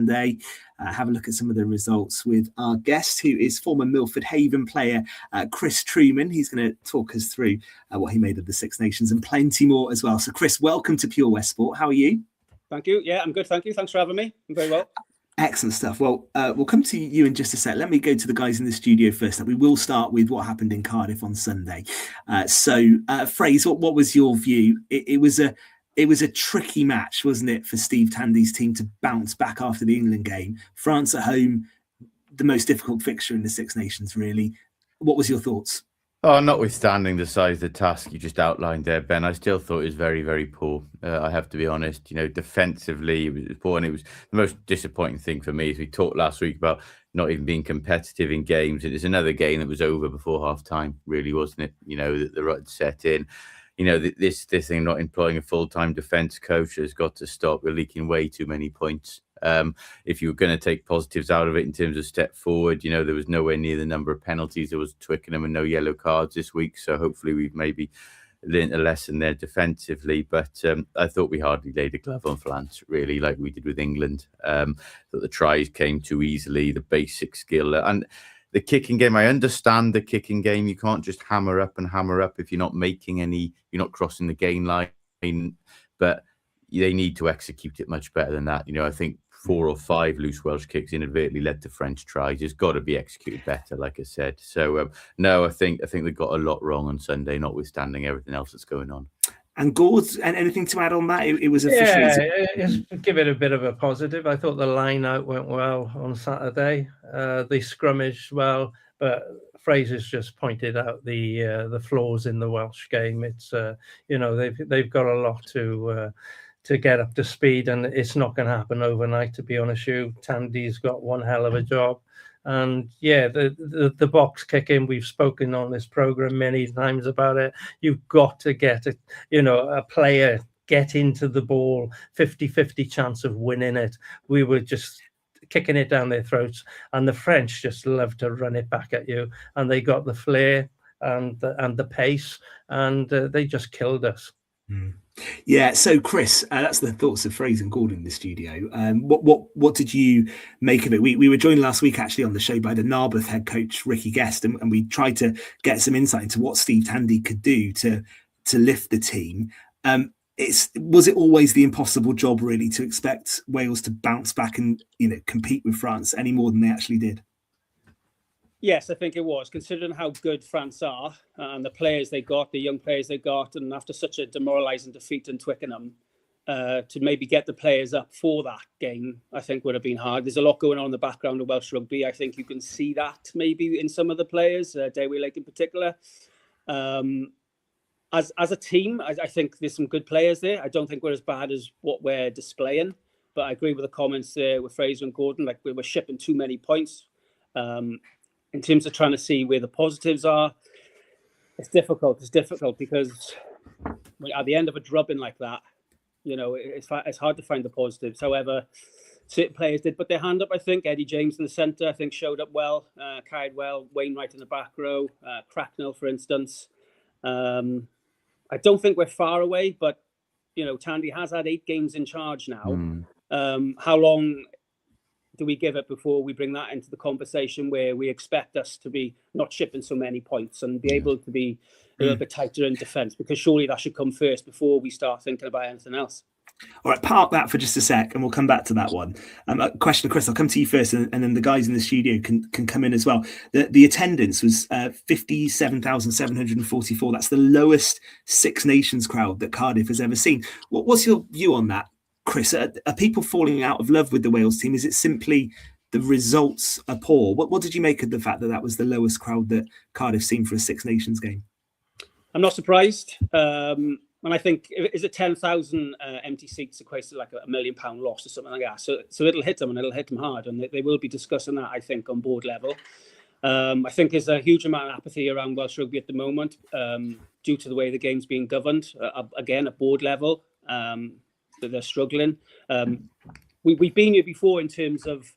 Sunday. Have a look at some of the results with our guest, who is former Milford Haven player Chris Trueman. He's going to talk us through what he made of the Six Nations and plenty more as well. So Chris, welcome to Pure West Sport. How are you? Thank you. Yeah, I'm good. Thank you. Thanks for having me. I'm very well. Excellent stuff. Well, we'll come to you in just a sec. Let me go to the guys in the studio first. We will start with what happened in Cardiff on Sunday. Fraser, what was your view? It was a tricky match, wasn't it, for Steve Tandy's team to bounce back after the England game? France at home, the most difficult fixture in the Six Nations, really. What was your thoughts? Oh, notwithstanding the size of the task you just outlined there, Ben, I still thought it was very, very poor. I have to be honest. Defensively, it was poor, and it was the most disappointing thing for me. As we talked last week about not even being competitive in games, it was another game that was over before half time, really, wasn't it? The rut set in. This thing, not employing a full-time defence coach, has got to stop. We're leaking way too many points. If you were going to take positives out of it in terms of step forward, there was nowhere near the number of penalties. There was Twickenham and no yellow cards this week. So hopefully we've maybe learnt a lesson there defensively. But I thought we hardly laid a glove on France, really, like we did with England. Thought the tries came too easily, the basic skill. And the kicking game, I understand the kicking game. You can't just hammer up if you're not making any, you're not crossing the gain line. But they need to execute it much better than that. I think 4 or 5 loose Welsh kicks inadvertently led to French tries. It's got to be executed better, like I said. So, no, I think they got a lot wrong on Sunday, notwithstanding everything else that's going on. And Gord, and anything to add on that? It was officially... Yeah, give it a bit of a positive. I thought the line out went well on Saturday. They scrummaged well, but Fraser's just pointed out the flaws in the Welsh game. It's they've got a lot to get up to speed, and it's not going to happen overnight, to be honest with you. Tandy's got one hell of a job. And yeah, the box kicking, we've spoken on this program many times about it. You've got to get a player get into the ball, 50-50 chance of winning it. We were just kicking it down their throats, and the French just love to run it back at you, and they got the flair and the pace, and they just killed us. Yeah, so Chris, that's the thoughts of Fraser and Gordon in the studio. What did you make of it? We were joined last week actually on the show by the Narberth head coach Ricky Guest, and we tried to get some insight into what Steve Tandy could do to lift the team. Was it always the impossible job, really, to expect Wales to bounce back and compete with France any more than they actually did? Yes, I think it was, considering how good France are and the players they got, the young players they got, and after such a demoralising defeat in Twickenham, to maybe get the players up for that game, I think would have been hard. There's a lot going on in the background of Welsh rugby. I think you can see that maybe in some of the players, Dewi Lake in particular. As a team, I think there's some good players there. I don't think we're as bad as what we're displaying, but I agree with the comments there with Fraser and Gordon. Like, we were shipping too many points. In terms of trying to see where the positives are, it's difficult. It's difficult because at the end of a drubbing like that, it's hard to find the positives. However, certain players did put their hand up. I think Eddie James in the centre, I think, showed up well, carried well. Wainwright in the back row, Cracknell, for instance. I don't think we're far away, but Tandy has had 8 games in charge now. How long do we give it before we bring that into the conversation where we expect us to be not shipping so many points and be able to be a little bit tighter in defence? Because surely that should come first before we start thinking about anything else. All right, park that for just a sec and we'll come back to that one. A question, Chris, I'll come to you first, and then the guys in the studio can come in as well. The attendance was 57,744. That's the lowest Six Nations crowd that Cardiff has ever seen. What's your view on that, Chris? Are people falling out of love with the Wales team? Is it simply the results are poor? What did you make of the fact that that was the lowest crowd that Cardiff seen for a Six Nations game? I'm not surprised. And I think, is it 10,000 empty seats equates to like £1 million loss or something like that? So it'll hit them, and it'll hit them hard. And they will be discussing that, I think, on board level. I think there's a huge amount of apathy around Welsh rugby at the moment due to the way the game's being governed. Again, at board level, they're struggling. We've been here before in terms of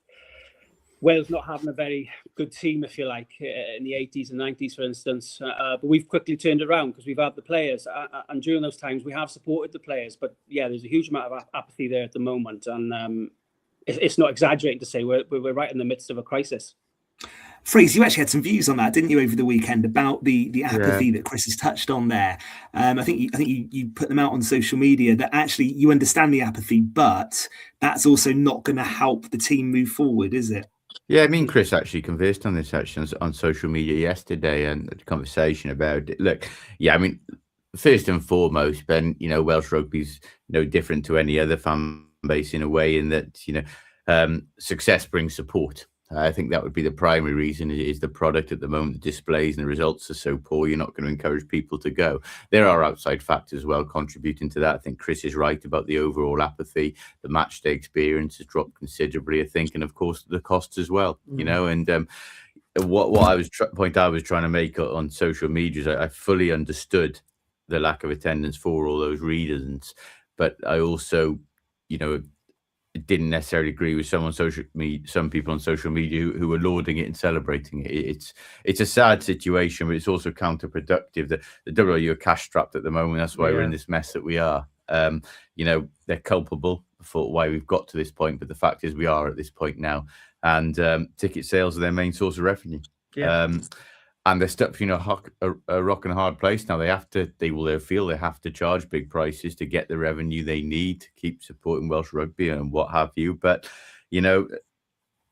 Wales not having a very good team, if you like, in the 80s and 90s, for instance. But we've quickly turned around because we've had the players. And during those times, we have supported the players. But yeah, there's a huge amount of apathy there at the moment. And it's not exaggerating to say we're right in the midst of a crisis. Fraser, you actually had some views on that, didn't you, over the weekend about the apathy that Chris has touched on there? I think you put them out on social media that actually you understand the apathy, but that's also not going to help the team move forward, is it? Yeah, me and Chris actually conversed on this actually on social media yesterday, and the conversation about it. Look, yeah, I mean, first and foremost, Ben, you know, Welsh rugby's no different to any other fan base in a way, in that, you know, success brings support. I think that would be the primary reason, is the product at the moment, the displays and the results are so poor, you're not going to encourage people to go. There are outside factors as well contributing to that. I think Chris is right about the overall apathy. The match day experience has dropped considerably, I think, and of course the costs as well, you know. And what I was trying to make on social media is I fully understood the lack of attendance for all those reasons, but I also, you know, didn't necessarily agree with some people on social media who were lauding it and celebrating it. It's a sad situation, but it's also counterproductive. The WRU are cash strapped at the moment. That's why we're in this mess that we are. You know, they're culpable for why we've got to this point, but the fact is we are at this point now, and ticket sales are their main source of revenue. And they're stuck between a rock and a hard place now. They'll feel they have to charge big prices to get the revenue they need to keep supporting Welsh rugby and what have you. But, you know,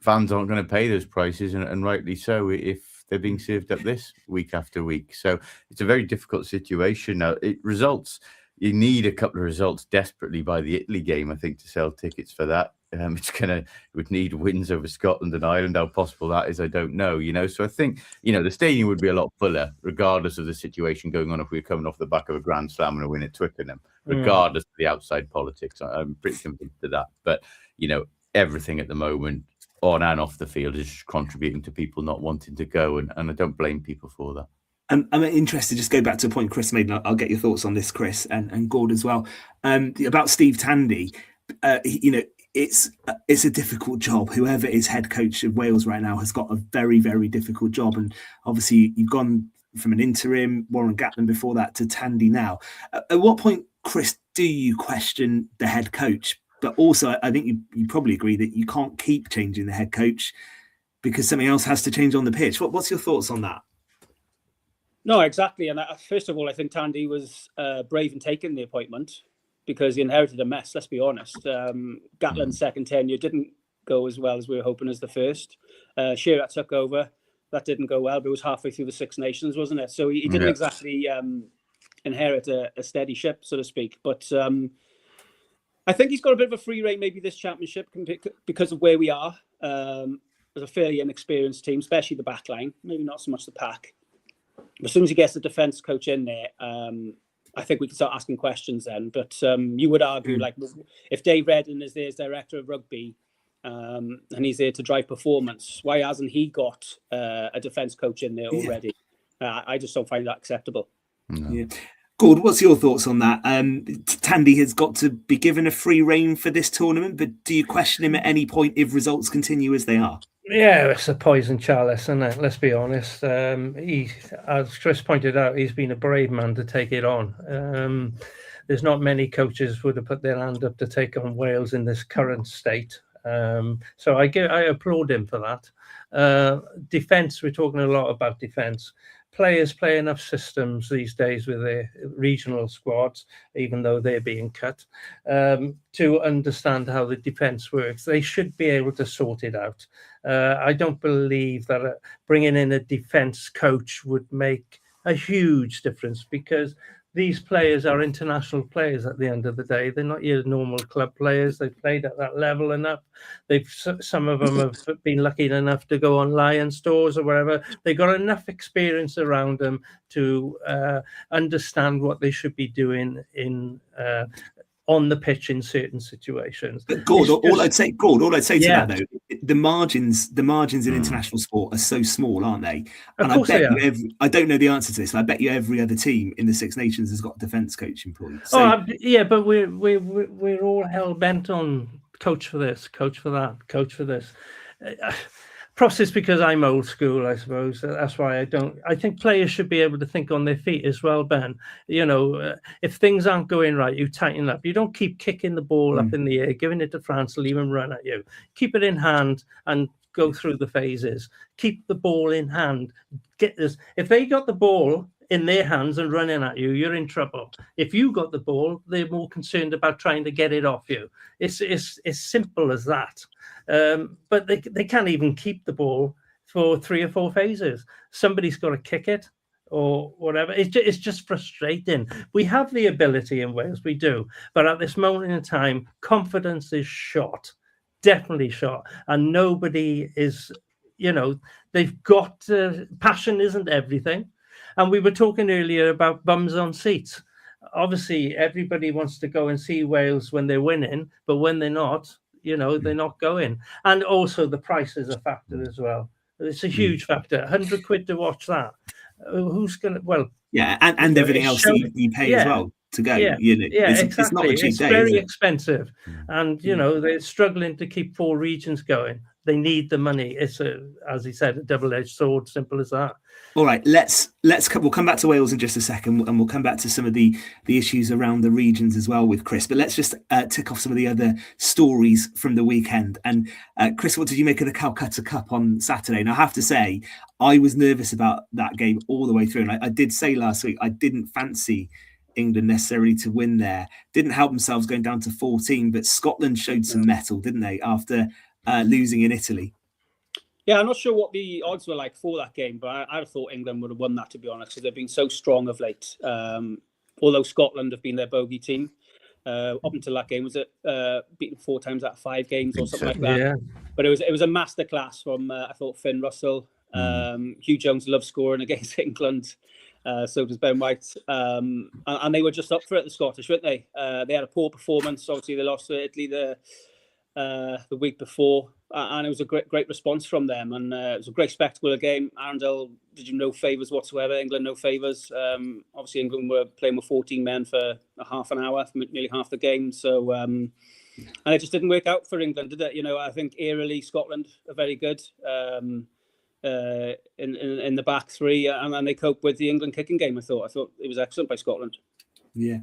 fans aren't going to pay those prices, and rightly so, if they're being served up this week after week. So it's a very difficult situation now. You need a couple of results desperately by the Italy game, I think, to sell tickets for that. It would need wins over Scotland and Ireland. How possible that is, I don't know, you know. So I think, you know, the stadium would be a lot fuller, regardless of the situation going on, if we were coming off the back of a Grand Slam and a win at Twickenham, regardless of the outside politics. I'm pretty convinced of that. But, you know, everything at the moment, on and off the field, is contributing to people not wanting to go, and I don't blame people for that. I'm interested, just go back to a point Chris made, and I'll get your thoughts on this, Chris, and Gord as well, about Steve Tandy. You know, it's a difficult job. Whoever is head coach of Wales right now has got a very, very difficult job. And obviously you've gone from an interim, Warren Gatland before that, to Tandy now. At what point, Chris, do you question the head coach? But also, I think you probably agree that you can't keep changing the head coach because something else has to change on the pitch. What's your thoughts on that? No, exactly. And first of all, I think Tandy was brave in taking the appointment, because he inherited a mess, let's be honest. Gatland's second tenure didn't go as well as we were hoping as the first. Shearer took over. That didn't go well, but it was halfway through the Six Nations, wasn't it? So he didn't exactly inherit a steady ship, so to speak. But I think he's got a bit of a free rein, maybe, this championship, because of where we are. As a fairly inexperienced team, especially the back line, maybe not so much the pack. But as soon as he gets the defence coach in there, I think we can start asking questions then. But you would argue, like, if Dave Redden is there as director of rugby, and he's there to drive performance, why hasn't he got a defence coach in there already? I just don't find that acceptable. No. Gord, what's your thoughts on that? Tandy has got to be given a free rein for this tournament, but do you question him at any point if results continue as they are? Yeah, it's a poison chalice, isn't it? Let's be honest. As Chris pointed out, he's been a brave man to take it on. There's not many coaches would have put their hand up to take on Wales in this current state. So I applaud him for that. Defence, we're talking a lot about defence. Players play enough systems these days with their regional squads, even though they're being cut, to understand how the defence works. They should be able to sort it out. I don't believe that bringing in a defence coach would make a huge difference, because these players are international players at the end of the day. They're not your normal club players. They've played at that level enough. Some of them have been lucky enough to go on Lions tours or wherever. They've got enough experience around them to understand what they should be doing on the pitch in certain situations. But Gord, all I'd say to that, though, the margins in international sport are so small, aren't they? And I bet I don't know the answer to this, but I bet you every other team in the Six Nations has got a defence coach employed. So, but we're all hell bent on coach for this, coach for that, coach for this. Perhaps it's because I'm old school, I suppose. That's why I don't. I think players should be able to think on their feet as well, Ben. If things aren't going right, you tighten up. You don't keep kicking the ball up in the air, giving it to France to leave him run at you. Keep it in hand and go through the phases. Keep the ball in hand. Get this. If they got the ball in their hands and running at you, you're in trouble. If you got the ball, they're more concerned about trying to get it off you. It's simple as that. But they can't even keep the ball for 3 or 4 phases. Somebody's got to kick it or whatever. It's just frustrating. We have the ability in Wales, we do. But at this moment in time, confidence is shot, definitely shot. And nobody is, they've got passion isn't everything. And we were talking earlier about bums on seats. Obviously, everybody wants to go and see Wales when they're winning, but when they're not, they're not going. And also the price is a factor as well. It's a huge factor. 100 quid to watch that. Who's going to, well... Yeah, and everything else you pay as well to go. Exactly. It's not a cheap it's day, very is it? expensive. And, they're struggling to keep 4 regions going. They need the money. It's as he said, a double-edged sword. Simple as that. All right, we'll come back to Wales in just a second, and we'll come back to some of the issues around the regions as well with Chris. But let's just tick off some of the other stories from the weekend. And Chris, what did you make of the Calcutta Cup on Saturday? And I have to say, I was nervous about that game all the way through. And I did say last week I didn't fancy England necessarily to win there. Didn't help themselves going down to 14, but Scotland showed some mettle, didn't they, after losing in Italy? Yeah, I'm not sure what the odds were like for that game, but I thought England would have won that, to be honest, because they've been so strong of late. Although Scotland have been their bogey team up until that game, was it beaten 4 times out of 5 games or something like that? Yeah. But it was a masterclass from I thought Finn Russell. Hugh Jones loves scoring against England. So does Ben White. And they were just up for it, the Scottish, weren't they? They had a poor performance. Obviously, they lost to Italy the week before, and it was a great response from them, and it was a great spectacle of game. Arundel did you no favours whatsoever. England no favours. Obviously England were playing with 14 men for a half an hour, nearly half the game. So and it just didn't work out for England, did it? I think aerially Scotland are very good in the back three, and they cope with the England kicking game. I thought it was excellent by Scotland. Yeah.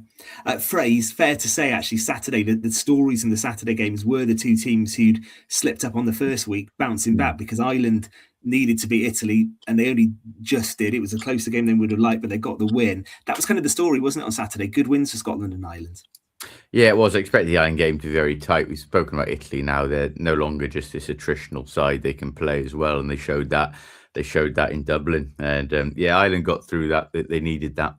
Phrase, fair to say, actually, Saturday, the stories in the Saturday games were the 2 teams who'd slipped up on the first week, bouncing back because Ireland needed to beat Italy and they only just did. It was a closer game than we would have liked, but they got the win. That was kind of the story, wasn't it, on Saturday? Good wins for Scotland and Ireland. Yeah, it was. I expect the Ireland game to be very tight. We've spoken about Italy now. They're no longer just this attritional side. They can play as well, and they showed that. They showed that in Dublin. And Ireland got through that. They needed that.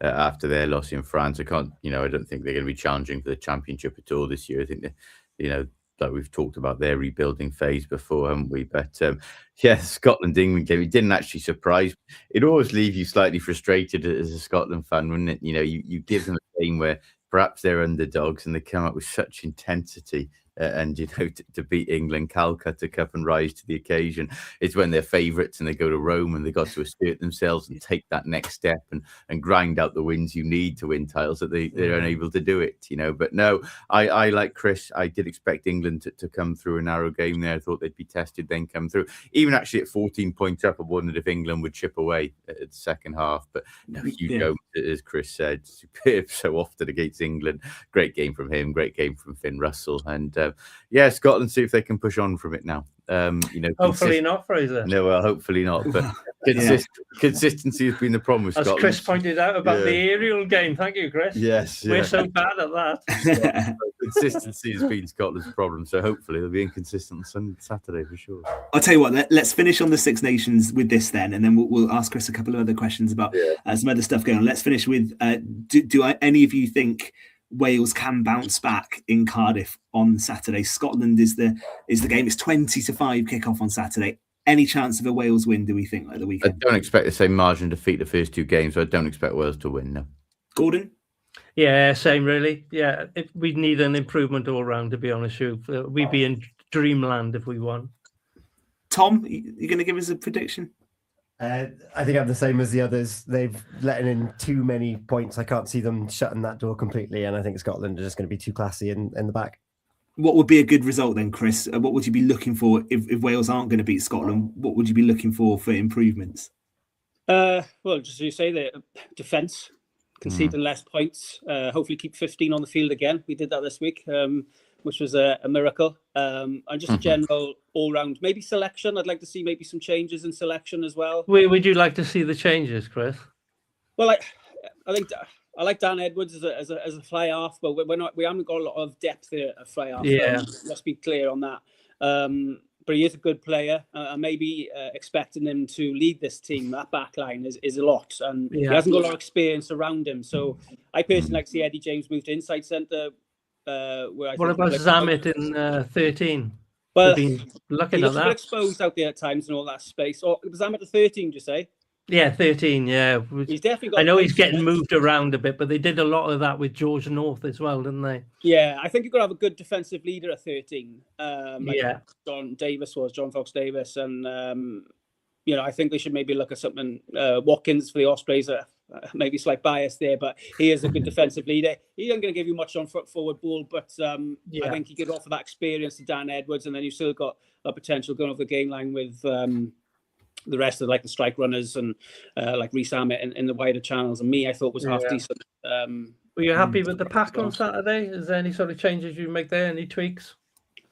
After their loss in France, I don't think they're going to be challenging for the championship at all this year. I think like we've talked about their rebuilding phase before, haven't we? But Scotland-England game, it didn't actually surprise. It always leaves you slightly frustrated as a Scotland fan, wouldn't it? You give them a game where perhaps they're underdogs and they come up with such intensity. And to beat England, Calcutta Cup, and rise to the occasion. It's when they're favourites and they go to Rome and they got to assert themselves and take that next step and grind out the wins you need to win titles, that they're unable to do it. But no, I like Chris. I did expect England to come through a narrow game there. I thought they'd be tested, then come through. Even actually at 14 points up, I wondered if England would chip away at the second half. But no, Hugh Jones, as Chris said, superb so often against England. Great game from him. Great game from Finn Russell. And Scotland, see if they can push on from it now. Hopefully not, Fraser. No, well, hopefully not. But consistency has been the problem with Scotland. As Chris pointed out about the aerial game. Thank you, Chris. Yes. We're so bad at that. Consistency has been Scotland's problem. So hopefully they'll be inconsistent on Saturday for sure. I'll tell you what, let's finish on the Six Nations with this then, and then we'll ask Chris a couple of other questions about some other stuff going on. Let's finish with, do any of you think Wales can bounce back in Cardiff on Saturday? Scotland is the game. It's 20-5 kickoff on Saturday. Any chance of a Wales win, do we think, like the weekend? I don't expect the same margin to defeat the first 2 games, so I don't expect Wales to win, no. Gordon? Yeah, same really. Yeah, we'd need an improvement all round, to be honest with you. We'd be in dreamland if we won. Tom, you going to give us a prediction? I think I'm the same as the others. They've let in too many points. I can't see them shutting that door completely, and I think Scotland are just going to be too classy in the back. What would be a good result then, Chris? What would you be looking for if Wales aren't going to beat Scotland? What would you be looking for improvements? Well, just as you say, the defence, conceding less points. Hopefully keep 15 on the field again. We did that this week, which was a miracle. And just a general all-round, maybe selection. I'd like to see maybe some changes in selection as well. Would you like to see the changes, Chris? Well, I think I like Dan Edwards as a fly half, but we haven't got a lot of depth there at fly half. Yeah. Let's be clear on that. But he is a good player, and maybe expecting him to lead this team, that back line is a lot, and he hasn't got a lot of experience around him. So I personally like to see Eddie James moved to inside centre. What about Zammit in 13? Well, looking he at looks a bit that. exposed out there at times and all that space. Or was Zammit at 13? Do you say? Yeah, 13. Yeah, he's definitely got. I know he's getting moved around a bit, but they did a lot of that with George North as well, didn't they? Yeah, I think you've got to have a good defensive leader at 13. Like John Fox Davis, and I think they should maybe look at something. Watkins for the Ospreys, maybe slight bias there, but he is a good defensive leader. He isn't going to give you much on forward ball, but I think he could offer that experience to Dan Edwards, and then you've still got a potential going over the game line with the rest of the strike runners and like Reece Hammett in the wider channels. And me, I thought was half decent. Were you happy with the pack on Saturday? Is there any sort of changes you make there? Any tweaks?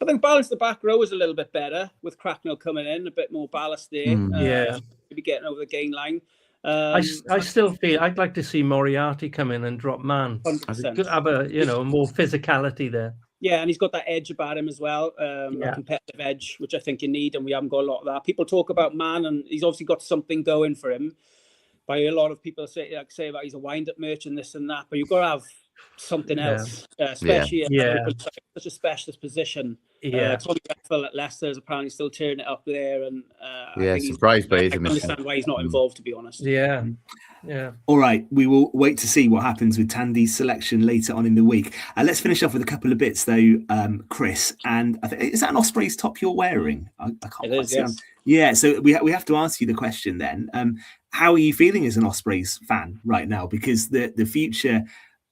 I think balance the back row was a little bit better with Cracknell coming in, a bit more ballast there. Maybe getting over the gain line. I still feel I'd like to see Moriarty come in and drop man. 100%. Have a more physicality there. Yeah, and he's got that edge about him as well, a competitive edge, which I think you need, and we haven't got a lot of that. People talk about man, and he's obviously got something going for him. But a lot of people say about he's a wind-up merchant, this and that, but you've got to have something else, especially such a specialist position. Tommy Bethel at Leicester is apparently still turning it up there, and I surprised by his I can understand why he's not involved, to be honest. Yeah. All right, we will wait to see what happens with Tandy's selection later on in the week. Let's finish off with a couple of bits, though, Chris. And I think, is that an Ospreys top you're wearing? I can't quite see. Yes. Yeah, so we have to ask you the question then. How are you feeling as an Ospreys fan right now? Because the future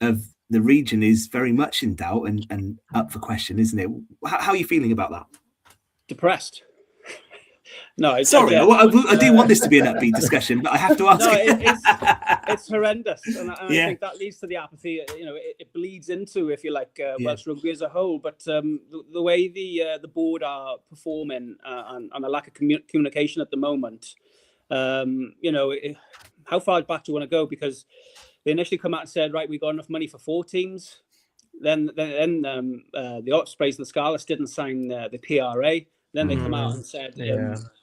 of the region is very much in doubt and up for question, isn't it? How are you feeling about that? Depressed. No, I do want this to be an upbeat discussion, but I have to ask. It's horrendous, and I think that leads to the apathy. It bleeds into, if you like, Welsh rugby as a whole. But the way the board are performing and a lack of communication at the moment, how far back do you want to go? Because they initially come out and said, right, we got enough money for 4 teams. Then the Ospreys and the Scarlets didn't sign the PRA. Then they come out and said,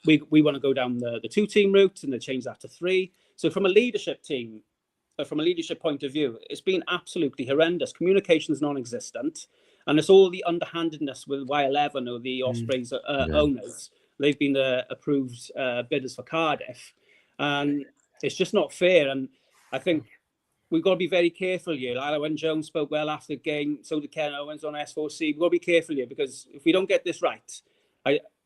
we want to go down the 2-team route, and they changed that to 3. So from a leadership point of view, it's been absolutely horrendous. Communication is non-existent, and it's all the underhandedness with Y11 or the Ospreys owners. They've been the approved bidders for Cardiff, and it's just not fair. And I think we've got to be very careful here. When Jones spoke well after the game, so did Ken Owens on S4C. We've got to be careful here, because if we don't get this right,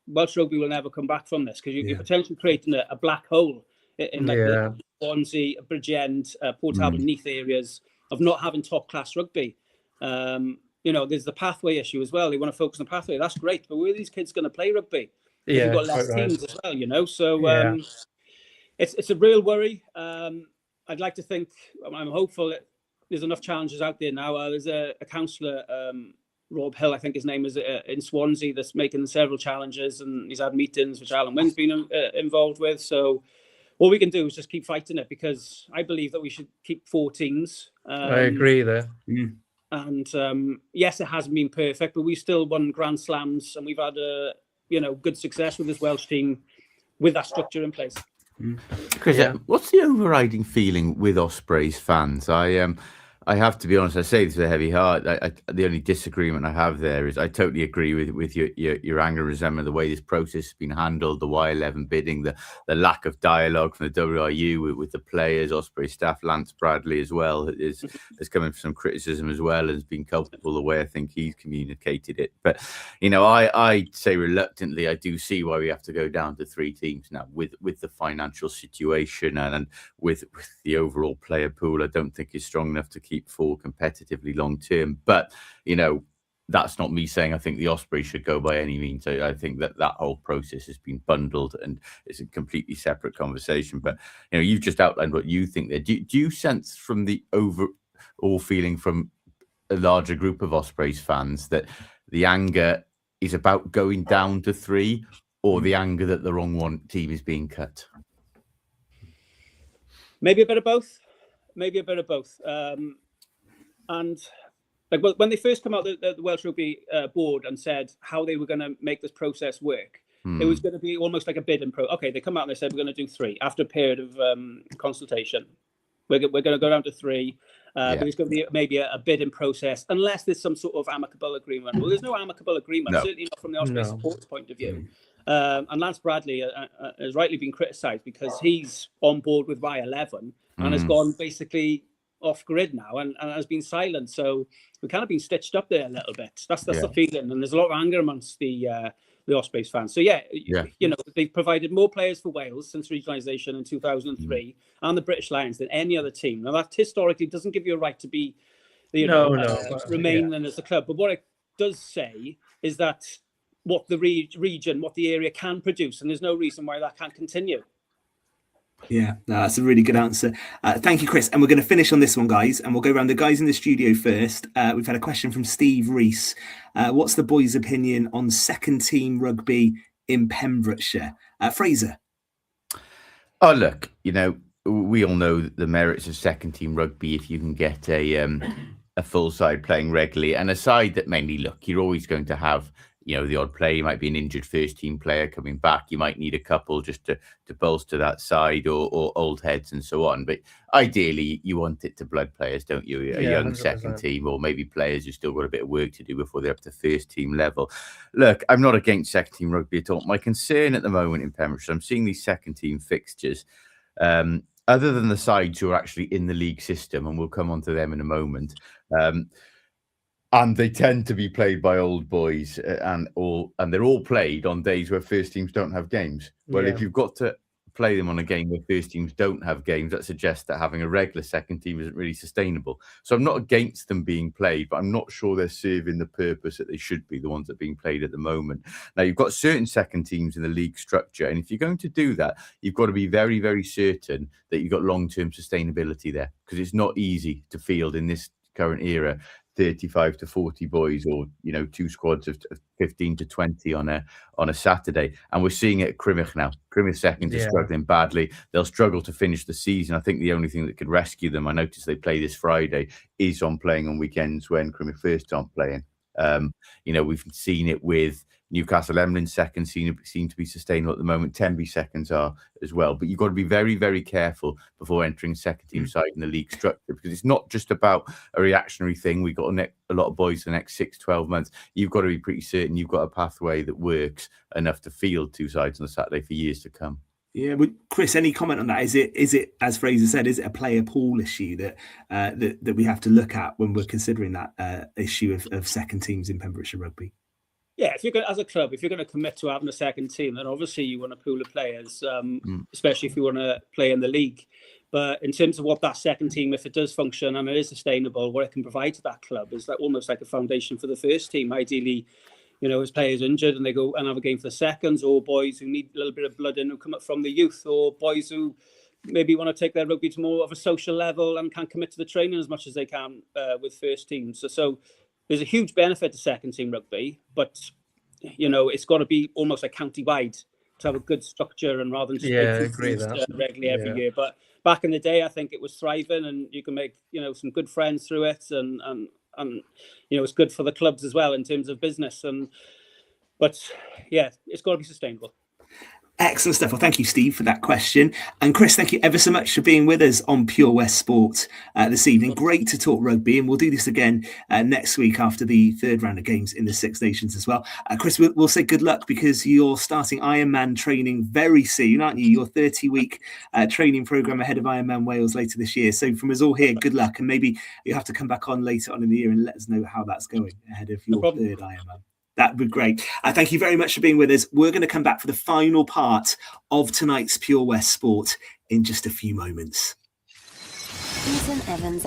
Welsh rugby will never come back from this, because you're potentially creating a black hole in the Swansea, Bridgend, Port Talbot, Neath areas of not having top class rugby. There's the pathway issue as well. They want to focus on the pathway. That's great, but where are these kids going to play rugby? You've got less teams as well, So it's a real worry. I'd like to think, I'm hopeful that there's enough challenges out there now. There's a councillor, Rob Hill, I think his name is, in Swansea, that's making several challenges, and he's had meetings which Alan Wynn's been involved with. So all we can do is just keep fighting it, because I believe that we should keep 4 teams. I agree there. And yes, it hasn't been perfect, but we've still won Grand Slams, and we've had good success with this Welsh team with that structure in place. Chris, what's the overriding feeling with Ospreys fans? I have to be honest, I say this with a heavy heart. The only disagreement I have there is I totally agree with your anger and resentment, the way this process has been handled, the Y11 bidding, the lack of dialogue from the WRU with the players, Osprey staff, Lance Bradley as well, is coming for some criticism as well, and has been culpable the way I think he's communicated it. But, I say reluctantly, I do see why we have to go down to 3 teams now with the financial situation and with the overall player pool. I don't think is strong enough to keep 4 competitively long term. But that's not me saying I think the Ospreys should go by any means. I think that whole process has been bundled and it's a completely separate conversation. But you've just outlined what you think there. Do you sense from the overall feeling from a larger group of Ospreys fans that the anger is about going down to 3, or the anger that the wrong team is being cut? Maybe a bit of both. And like when they first come out, the Welsh Rugby board and said how they were going to make this process work, it was going to be almost like a bidding pro. Okay, they come out and they said we're going to do 3 after a period of consultation. We're going to go down to 3. But it's going to be maybe a bidding process, unless there's some sort of amicable agreement. Well, there's no amicable agreement, certainly not from the Osprey supporters' point of view. And Lance Bradley has rightly been criticised because he's on board with Y11 and has gone basically off grid now and has been silent. So we've kind of been stitched up there a little bit. That's the feeling, and there's a lot of anger amongst the Ospreys fans. So they've provided more players for Wales since regionalisation in 2003 and the British Lions than any other team. Now that historically doesn't give you a right to be, remain as a club. But what it does say is that what the region, what the area can produce, and there's no reason why that can't continue. Yeah, no, that's a really good answer. Thank you, Chris. And we're going to finish on this one, guys, and we'll go around the guys in the studio first. We've had a question from Steve Rees. What's the boys' opinion on second team rugby in Pembrokeshire? Fraser? Oh, look, we all know the merits of second team rugby if you can get a full side playing regularly, and a side that mainly, look, you're always going to have the odd player. You might be an injured first team player coming back. You might need a couple just to bolster that side or old heads and so on. But ideally, you want it to blood players, don't you? A young 100%. Second team, or maybe players who still got a bit of work to do before they're up to first team level. Look, I'm not against second team rugby at all. My concern at the moment in Pembrokeshire, I'm seeing these second team fixtures. Other than the sides who are actually in the league system, and we'll come on to them in a moment, and they tend to be played by old boys, and they're all played on days where first teams don't have games. Well, if you've got to play them on a game where first teams don't have games, that suggests that having a regular second team isn't really sustainable. So I'm not against them being played, but I'm not sure they're serving the purpose that they should be, the ones that are being played at the moment. Now, you've got certain second teams in the league structure, and if you're going to do that, you've got to be very, very certain that you've got long-term sustainability there, because it's not easy to field in this current era 35 to 40 boys, or 2 squads of 15 to 20 on a Saturday. And we're seeing it at Crymych now. Crymych second is struggling badly. They'll struggle to finish the season. I think the only thing that could rescue them, I noticed they play this Friday, is on playing on weekends when Crymych first aren't playing. We've seen it with Newcastle Emlyn second seem to be sustainable at the moment. Tenby seconds are as well. But you've got to be very, very careful before entering second team side in the league structure, because it's not just about a reactionary thing. We've got a lot of boys for the next 6-12 months. You've got to be pretty certain you've got a pathway that works enough to field 2 sides on a Saturday for years to come. Yeah, but Chris, any comment on that? Is it as Fraser said, is it a player pool issue that we have to look at when we're considering that issue of second teams in Pembrokeshire rugby? Yeah, as a club, if you're going to commit to having a second team, then obviously you want a pool of players, especially if you want to play in the league. But in terms of what that second team, if it does function and it is sustainable, what it can provide to that club is almost like a foundation for the first team. Ideally, as players injured and they go and have a game for the seconds, or boys who need a little bit of blood in who come up from the youth, or boys who maybe want to take their rugby to more of a social level and can't commit to the training as much as they can with first teams. So there's a huge benefit to second team rugby, but it's got to be almost like county-wide to have a good structure, and rather than just regularly every year. But back in the day, I think it was thriving, and you can make some good friends through it, and it's good for the clubs as well in terms of business. But it's got to be sustainable. Excellent stuff. Well, thank you, Steve, for that question. And Chris, thank you ever so much for being with us on Pure West Sport this evening. Great to talk rugby, and we'll do this again next week after the third round of games in the Six Nations as well. Chris, we'll say good luck, because you're starting Ironman training very soon, aren't you? Your 30-week training program ahead of Ironman Wales later this year. So from us all here, good luck, and maybe you'll have to come back on later on in the year and let us know how that's going ahead of your third Ironman. That would be great. Thank you very much for being with us. We're going to come back for the final part of tonight's Pure West Sport in just a few moments. Eaton-Evans and